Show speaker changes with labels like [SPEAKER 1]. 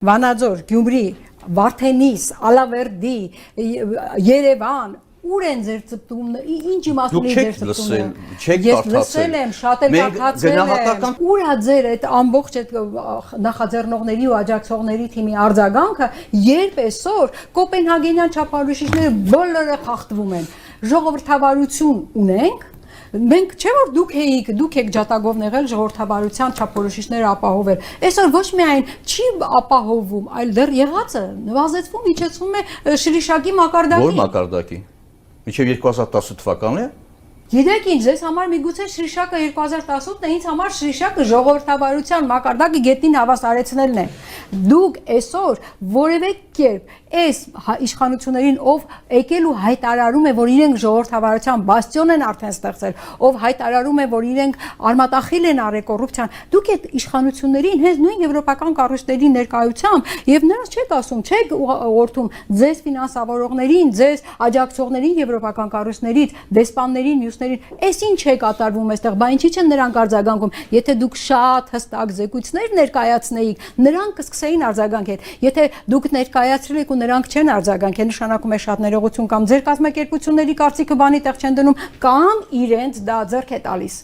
[SPEAKER 1] Վանաձոր, Գյումրի, Վարդենիս, Ալավերդի, Երևան, ուր են ձեր ծպտումները, ինչ իմաստուն է ձեր ծպտումները։ Ես լսել եմ, շատ էլ կարդացել եմ։ Ուր է ձեր այդ ամբողջ այդ նախաձեռնողների ու աջակցողների թիմի արձագանքը, երբ այսօր կոպենհագենյան չափորոշիչները բոլորը խախտվում են։ Ժողովրդավարություն ունենք։ Մենք չէ որ դուք եք ջատագովն եղել ժողովրդավարության չափորոշիչները ապահովել։ Այսօր ոչ միայն չի ապահովում, այլ դեռ եղածը նվազեցվում, իջեցվում է Շրիշակի մակարդակի։
[SPEAKER 2] Որ մակարդակի։ Մինչև 2018 թվականն է։
[SPEAKER 1] Գիտեք ինչ, ձեզ համար միգուցե Շրիշակը 2018-ն է, ինձ համար Շրիշակը ժողովրդավարության մակարդակի գետնին հավասարեցնելն է։ Դուք այսօր որևէ կերպ այս իշխանություններին ով եկել ու հայտարարում է, որ իրենք ժողովրդավարության բաստիոն են արդեն ստեղծել, ով հայտարարում է, որ իրենք արմատախիլ են արել կոռուպցիան, դուք այդ իշխանություններին հենց նույն եվրոպական կառույցների ներկայությամբ եւ նրանց չեք ասում, չեք օրդում ձեզ ֆինանսավորողներին, ձեզ աջակցողներին եվրոպական կառույցներից, դեսպաններին, Այս ինչ է կատարվում այստեղ, բա ինչի՞ չեն նրանք արձագանքում, եթե դուք շատ հստակ զեկույցներ ներկայացնեիք, նրանք կսկսեին արձագանքել, եթե դուք ներկայացրել եք ու նրանք չեն արձագանքել, նշանակում է շատ ներողություն կամ ձեր կազմակերպությունների կարծիքը բանի տեղ չեն դնում, կամ իրենց դա ձեռք է տալիս։